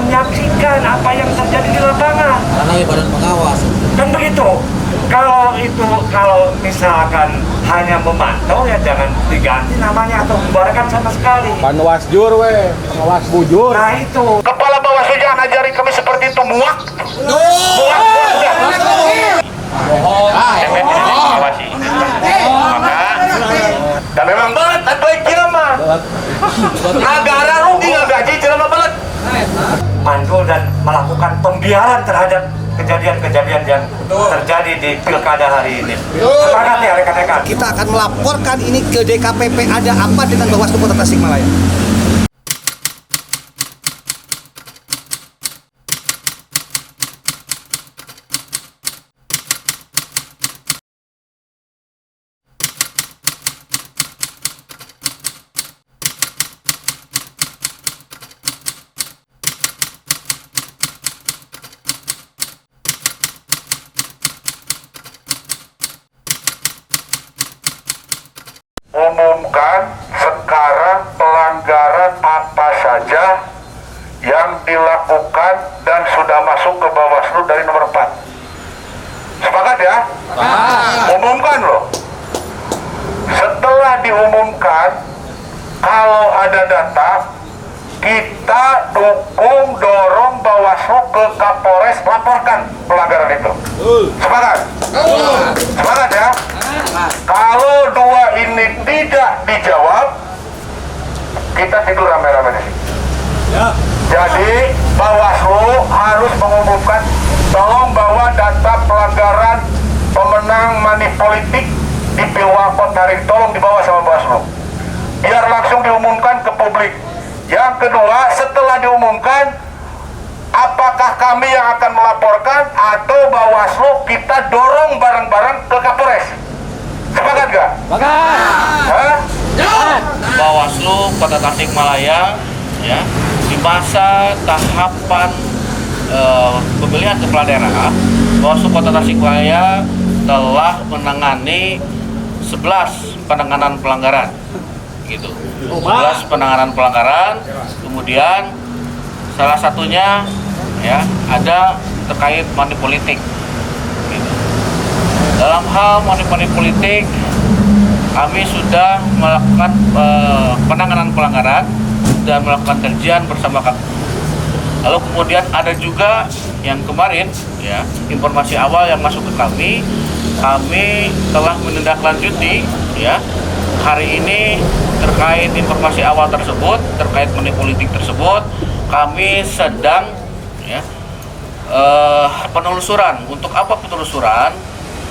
menyaksikan apa yang terjadi di lapangan. Karena badan pengawas. Kan begitu. Kalau misalkan hanya memantau ya jangan diganti namanya atau bubarkan sama sekali. Panwas jur we, pengawas bujur. Nah itu. Kepala Bawaslu jangan ajari kami seperti itu, muak. Muak udah. Bohong. Awasi. Maka dan memang banget dan baik mah. Negara rugi nggak gaji jelema banget. Mandul dan melakukan pembiaran terhadap kejadian-kejadian yang terjadi di pilkada hari ini. Semangat ya rekan-rekan. Kita akan melaporkan ini ke DKPP, ada apa dengan Bawaslu Kota Tasikmalaya. Umumkan sekarang pelanggaran apa saja yang dilakukan dan sudah masuk ke Bawaslu dari nomor 4. Sepakat ya? Umumkan loh. Setelah diumumkan, kalau ada data, kita dukung, dorong Bawaslu ke Kapolres laporkan pelanggaran itu. Sepakat? Sepakat ya? Kalau dua ini tidak dijawab, kita tidur rame-rame di sini. Jadi Bawaslu harus mengumumkan, tolong bawa data pelanggaran pemenang money politik di Pilwakot hari, tolong dibawa sama Bawaslu. Biar langsung diumumkan ke publik. Yang kedua, setelah diumumkan, apakah kami yang akan melaporkan atau Bawaslu kita dorong bareng-bareng ke Kapolres? Sepakat gak? Sepakat. Bawaslu Kota Tasikmalaya ya di masa tahapan pemilihan kepala daerah, Bawaslu Kota Tasikmalaya telah menangani 11 penanganan pelanggaran gitu. 11 penanganan pelanggaran, kemudian salah satunya ya ada terkait money politik gitu. Dalam hal money politik, kami sudah melakukan penanganan pelanggaran dan melakukan kajian bersama kami. Lalu kemudian ada juga yang kemarin ya informasi awal yang masuk ke kami telah menindaklanjuti ya hari ini terkait informasi awal tersebut, terkait money politik tersebut, kami sedang ya penelusuran. Untuk apa penelusuran?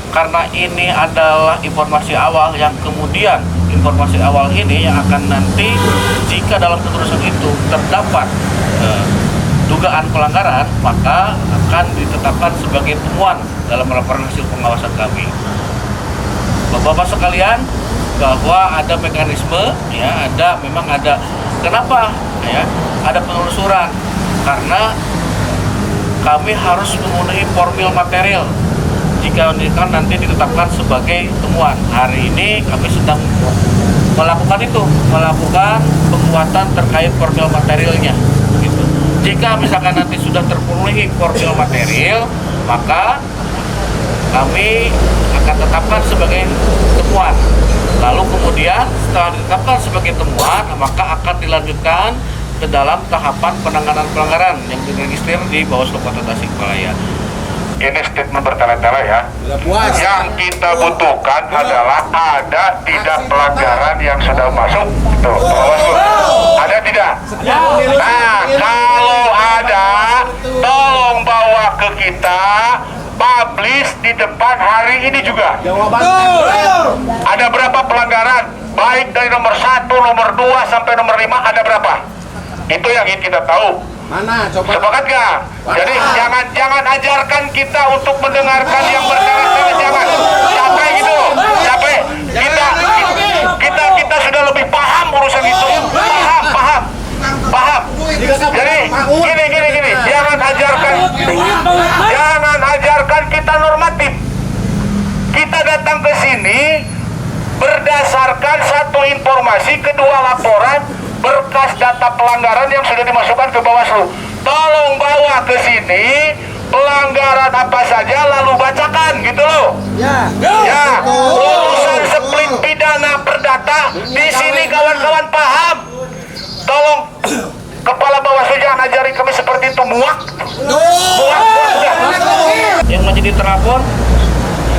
Karena ini adalah informasi awal yang kemudian informasi awal ini yang akan nanti jika dalam penelusuran itu terdapat dugaan pelanggaran, maka akan ditetapkan sebagai temuan dalam laporan hasil pengawasan kami. Bapak-bapak sekalian, bahwa ada mekanisme ya, memang ada kenapa ya ada penelusuran, karena kami harus memenuhi formil material jika nanti ditetapkan sebagai temuan. Hari ini kami sedang melakukan penguatan terkait formil materialnya gitu. Jika misalkan nanti sudah terpenuhi formil material, maka kami akan tetapkan sebagai temuan. Lalu kemudian setelah ditetapkan sebagai temuan, maka akan dilanjutkan ke dalam tahapan penanganan pelanggaran yang diregistrasi di Bawaslu Kota Tasikmalaya. Ini statement bertele-tele ya. Yang kita butuhkan adalah ada tidak pelanggaran yang sudah masuk tuh Bawaslu. Ada tidak? Nah, kalau ada, tolong bawa ke kita, publish di depan hari ini juga. Ada berapa pelanggaran? Baik dari nomor 1, nomor 2 sampai nomor 5 ada berapa? Itu yang ingin kita tahu. Mana? Coba. Sepakat gak? Jadi jangan ajarkan kita untuk mendengarkan yang bertele-tele, jangan. Capek gitu, capek. Kita sudah lebih paham urusan itu. Paham. Jadi gini. Jangan ajarkan kita normatif. Kita datang ke sini berdasarkan satu informasi, kedua laporan berkas data pelanggaran yang sudah dimasukkan ke Bawaslu. tolong bawa ke sini pelanggaran apa saja lalu bacakan gitu loh. Ya. Urusan split pidana perdata di sini kawan-kawan paham. Tolong kepala Bawaslu jangan ajari kami seperti itu, muak. Yang menjadi terlapor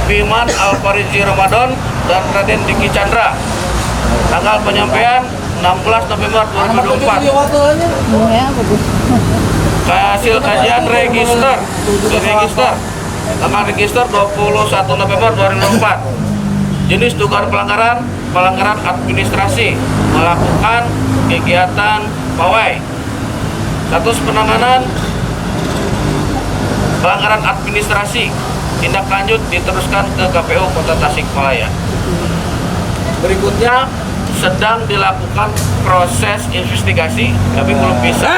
Firman Alfarizi Ramadan dan Raden Diki Chandra. Tanggal penyampaian 16 November 2024. Hasil kajian register tanggal register 21 November 2024. Jenis dugaan pelanggaran administrasi, melakukan kegiatan pawai. Status penanganan pelanggaran administrasi, tindak lanjut diteruskan ke KPU Kota Tasikmalaya. Berikutnya sedang dilakukan proses investigasi, tapi belum bisa.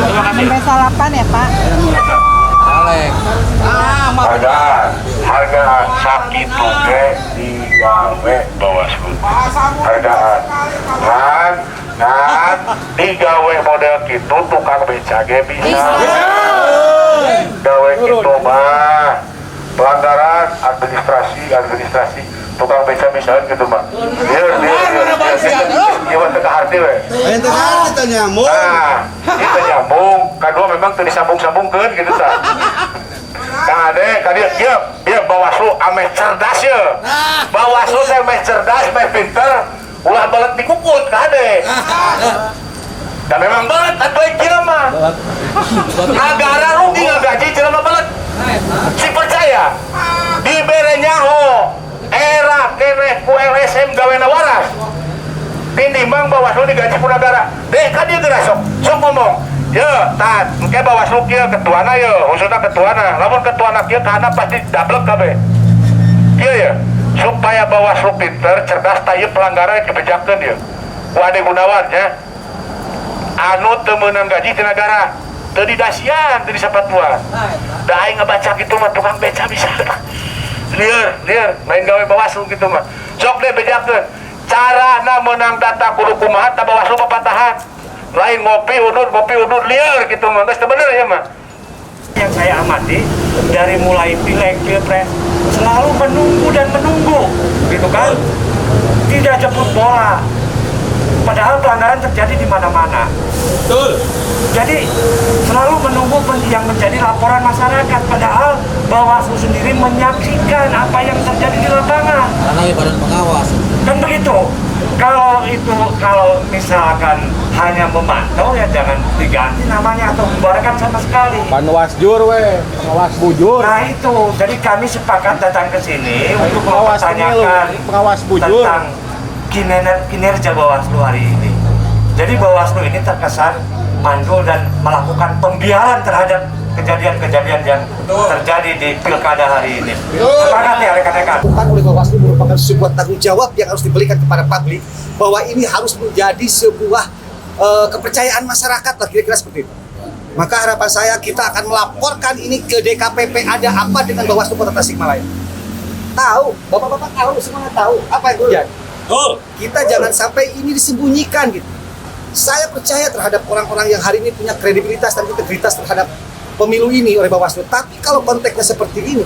Terima kasih. Sampai salapan ya Pak. Hargaan sakit tuge digawe Bawaslu. Hargaan ngan digawe model gitu tukang beca ge bisa. Gawe gitu mah pelanggaran administrasi tukang beca misalnya gitu mah. Dia gimana tengah arti we. Yang tengah kita nyambung. Nah, kita nyambung. Kedua memang tuh disambung-sambungkeun gitu ta. Kang Ade, dia Bawaslu ame cerdas ya. Bawaslu teh ame cerdas, ame pinter. Ulah balet dikukut Kang Ade. Dan memang balet atuh kira mah. Negara rugi ngagaji jelema balet. Si percaya dibere nyaho era keneh ku LSM gawena waras. Tinimbang Bawaslu digaji ku negara. Deh ka dieu geura sok ngomong. Ya, tat, engke Bawaslu kieu ketuana ye, khususna ketuana. Lamun ketuana kieu kana pasti dablek kabeh. Kieu ya, supaya Bawaslu pinter, cerdas, tayeu pelanggaran kebijakan dia. Wade Gunawan ya. Anu teu meunang gaji ti negara, teu didasian, teu disapatuan. Da aing ngabaca kitu mah tukang beca bisa. Lieur, lain gawe Bawaslu kitu mah. Sok deh bejakeun. Carana meunang data kudu kumaha ta Bawaslu papatahan. Lain ngopi udur liar gitu mah, geus teu bener ya mah. Yang saya amati dari mulai pileg pilpres selalu menunggu gitu kan, tidak jemput bola, padahal pelanggaran terjadi di mana-mana. Betul. Jadi selalu menunggu yang menjadi laporan masyarakat, padahal Bawaslu sendiri menyaksikan apa yang terjadi di lapangan. Karena badan pengawas. Kan begitu. Kalau misalkan hanya memantau ya jangan diganti namanya atau membubarkan sama sekali. Panwas jur we, pengawas bujur. Nah itu, jadi kami sepakat datang ke sini untuk pengawas mempertanyakan pengawas bujur tentang kinerja Bawaslu hari ini. Jadi Bawaslu ini terkesan mandul dan melakukan pembiaran terhadap kejadian-kejadian yang terjadi di pilkada hari ini. Sepakat ya rekan-rekan. Bukan oleh Bawaslu merupakan sebuah tanggung jawab yang harus diberikan kepada publik, bahwa ini harus menjadi sebuah kepercayaan masyarakat lah, kira-kira seperti itu. Maka harapan saya kita akan melaporkan ini ke DKPP ada apa dengan Bawaslu Kota Tasikmalaya. Tahu, bapak-bapak tahu, semuanya tahu apa yang terjadi. Kita jangan sampai ini disembunyikan gitu. Saya percaya terhadap orang-orang yang hari ini punya kredibilitas dan integritas terhadap pemilu ini oleh Bawaslu. Tapi kalau konteksnya seperti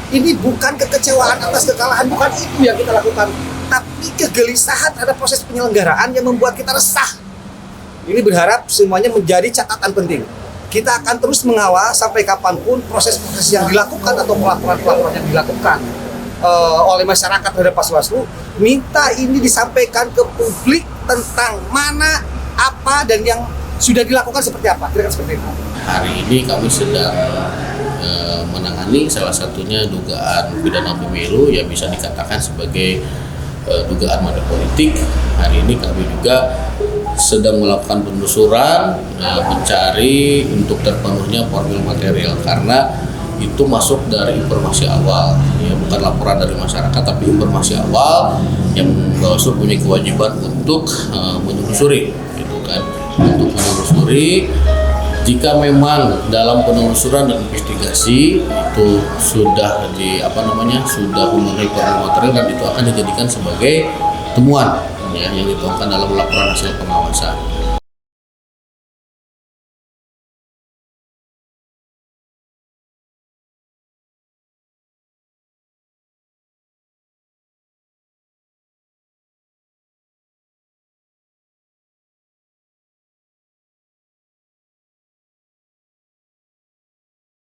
ini bukan kekecewaan atas kekalahan, bukan itu yang kita lakukan, tapi kegelisahan terhadap proses penyelenggaraan yang membuat kita resah. Ini berharap semuanya menjadi catatan penting. Kita akan terus mengawal sampai kapanpun proses-proses yang dilakukan atau pelaporan-pelaporan yang dilakukan oleh masyarakat terhadap Bawaslu. Minta ini disampaikan ke publik tentang mana, apa, dan yang sudah dilakukan seperti apa. Kira-kira seperti itu. Hari ini kami sedang menangani salah satunya dugaan pidana pemilu yang bisa dikatakan sebagai dugaan money politik. Hari ini kami juga sedang melakukan penelusuran mencari untuk terpenuhnya formil material, karena itu masuk dari informasi awal ya, bukan laporan dari masyarakat tapi informasi awal yang Bawaslu punya kewajiban untuk menelusuri gitu kan, untuk menelusuri. Jika memang dalam penelusuran dan investigasi itu sudah sudah memenuhi formil material, dan itu akan dijadikan sebagai temuan ya, yang dituangkan dalam laporan hasil pengawasan.